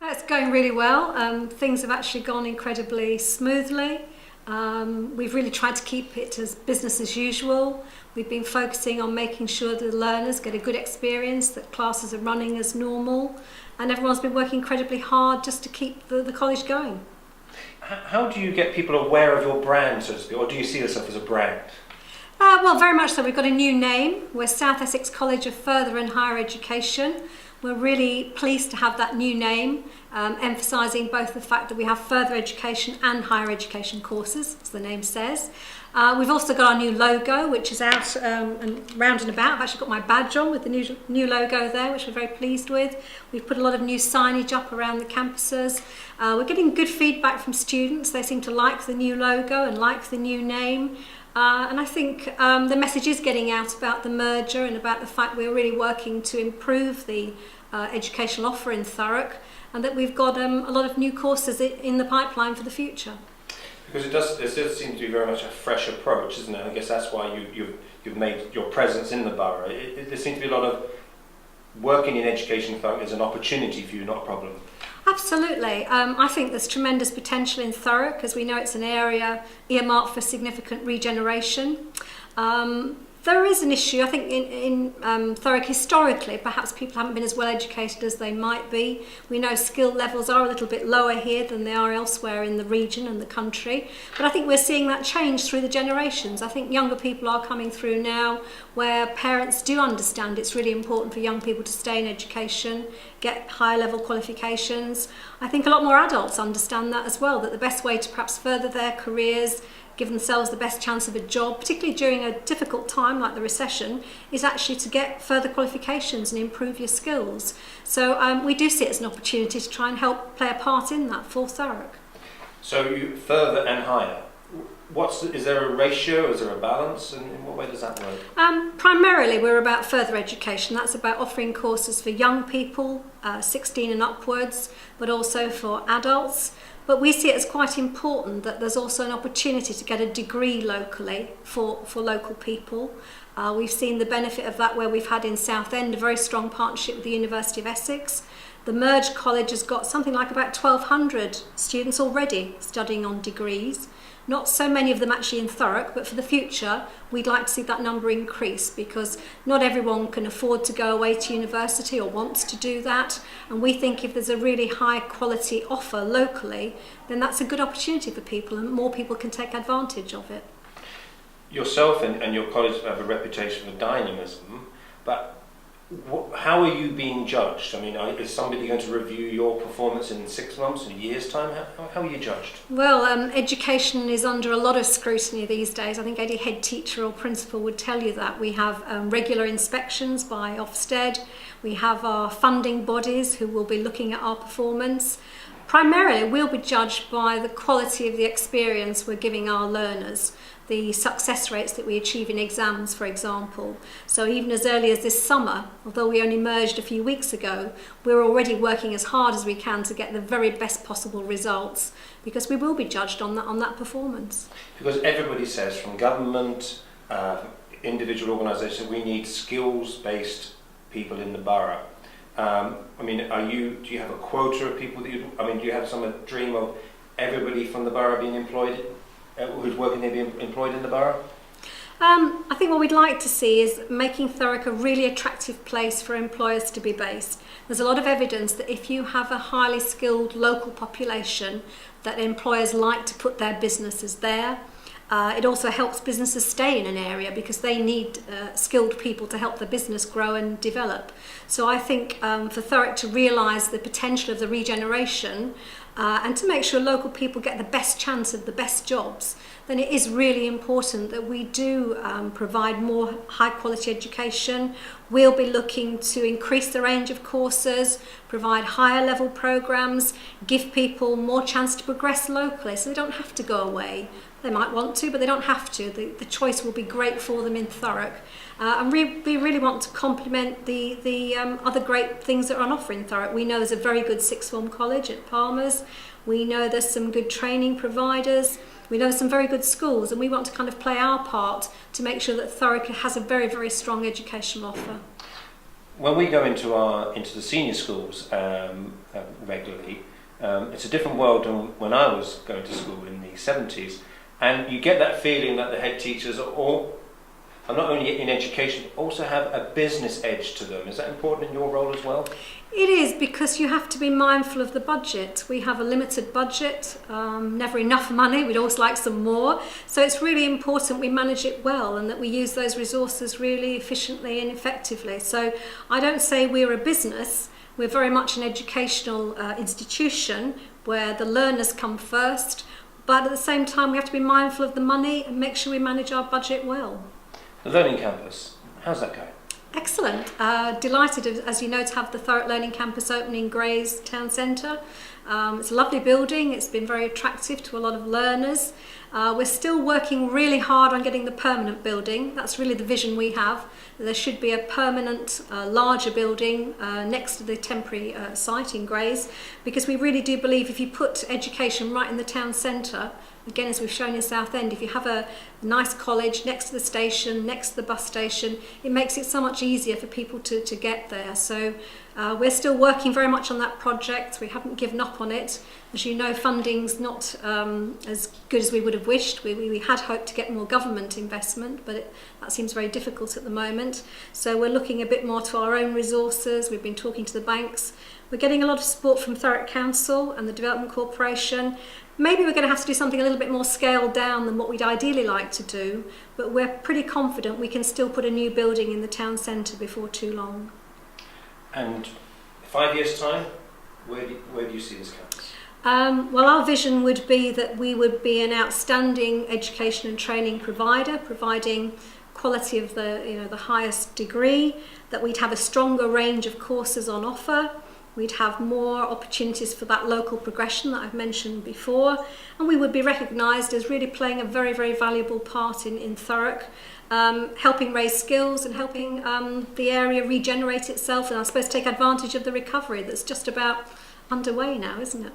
It's going really well. Things have actually gone incredibly smoothly. We've really tried to keep it as business as usual. We've been focusing on making sure that the learners get a good experience, that classes are running as normal, and everyone's been working incredibly hard just to keep the college going. How do you get people aware of your brand, so to speak, or do you see yourself as a brand? Well, very much so. We've got a new name. We're South Essex College of Further and Higher Education. We're really pleased to have that new name, emphasising both the fact that we have further education and higher education courses, as the name says. We've also got our new logo, which is out and round and about. I've actually got my badge on with the new logo there, which we're very pleased with. We've put a lot of new signage up around the campuses. We're getting good feedback from students. They seem to like the new logo and like the new name. And I think the message is getting out about the merger and about the fact we're really working to improve the educational offer in Thurrock, and that we've got a lot of new courses in the pipeline for the future. Because it does seem to be very much a fresh approach, isn't it? I guess that's why you've made your presence in the borough. There seems to be a lot of working in education in Thurrock as an opportunity for you, not a problem. Absolutely. I think there's tremendous potential in Thurrock, as we know it's an area earmarked for significant regeneration. There is an issue, I think, in Thurrock historically. Perhaps people haven't been as well educated as they might be. We know skill levels are a little bit lower here than they are elsewhere in the region and the country. But I think we're seeing that change through the generations. I think younger people are coming through now where parents do understand it's really important for young people to stay in education, get higher level qualifications. I think a lot more adults understand that as well, that the best way to perhaps further their careers, give themselves the best chance of a job, particularly during a difficult time like the recession, is actually to get further qualifications and improve your skills. So we do see it as an opportunity to try and help play a part in that for Thurrock. So you further and higher. Is there a ratio, is there a balance, and in what way does that work? Primarily we're about further education. That's about offering courses for young people, 16 and upwards, but also for adults. But we see it as quite important that there's also an opportunity to get a degree locally for local people. We've seen the benefit of that where we've had in Southend a very strong partnership with the University of Essex. The merged college has got something like about 1,200 students already studying on degrees. Not so many of them actually in Thurrock, but for the future we'd like to see that number increase, because not everyone can afford to go away to university or wants to do that, and we think if there's a really high quality offer locally, then that's a good opportunity for people and more people can take advantage of it. Yourself and your college have a reputation for dynamism, but how are you being judged? I mean, is somebody going to review your performance in 6 months, in a year's time? How are you judged? Well, education is under a lot of scrutiny these days. I think any head teacher or principal would tell you that. We have regular inspections by Ofsted. We have our funding bodies who will be looking at our performance. Primarily, we'll be judged by the quality of the experience we're giving our learners, the success rates that we achieve in exams, for example. So even as early as this summer, although we only merged a few weeks ago, we're already working as hard as we can to get the very best possible results, because we will be judged on that performance. Because everybody says, from government, individual organisations, we need skills-based people in the borough. I mean, do you have a quota of people that do you have some dream of everybody from the borough being employed, who's working there being employed in the borough? I think what we'd like to see is making Thurrock a really attractive place for employers to be based. There's a lot of evidence that if you have a highly skilled local population, that employers like to put their businesses there. It also helps businesses stay in an area because they need skilled people to help the business grow and develop. So I think for Thurrock to realise the potential of the regeneration and to make sure local people get the best chance of the best jobs, then it is really important that we do provide more high quality education. We'll be looking to increase the range of courses, provide higher level programmes, give people more chance to progress locally so they don't have to go away. They might want to, but they don't have to. The choice will be great for them in Thurrock. And we really want to complement the other great things that are on offer in Thurrock. We know there's a very good sixth form college at Palmer's. We know there's some good training providers. We know some very good schools, and we want to kind of play our part to make sure that Thurrock has a very, very strong educational offer. when we go into the senior schools regularly, it's a different world than when I was going to school in the 70s, and you get that feeling that the head teachers are not only in education, but also have a business edge to them. Is that important in your role as well? It is, because you have to be mindful of the budget. We have a limited budget, never enough money, we'd always like some more. So it's really important we manage it well and that we use those resources really efficiently and effectively. So I don't say we're a business, we're very much an educational institution where the learners come first, but at the same time we have to be mindful of the money and make sure we manage our budget well. The Learning Campus, how's that going? Excellent. Delighted, as you know, to have the Thurrock Learning Campus opening in Grays Town Centre. It's a lovely building. It's been very attractive to a lot of learners. We're still working really hard on getting the permanent building. That's really the vision we have. There should be a permanent, larger building next to the temporary site in Grays, because we really do believe if you put education right in the town centre, again, as we've shown in Southend, if you have a nice college next to the station, next to the bus station, it makes it so much easier for people to get there. So we're still working very much on that project. We haven't given up on it. As you know, funding's not as good as we would have wished. We had hoped to get more government investment, but that seems very difficult at the moment. So we're looking a bit more to our own resources. We've been talking to the banks. We're getting a lot of support from Thurrock Council and the Development Corporation. Maybe we're going to have to do something a little bit more scaled down than what we'd ideally like to do, but we're pretty confident we can still put a new building in the town centre before too long. And 5 years' time, where do you see this campus? Well, our vision would be that we would be an outstanding education and training provider, providing quality of the highest degree, that we'd have a stronger range of courses on offer. We'd have more opportunities for that local progression that I've mentioned before, and we would be recognised as really playing a very, very valuable part in Thurrock, helping raise skills and helping the area regenerate itself and I suppose take advantage of the recovery that's just about underway now, isn't it?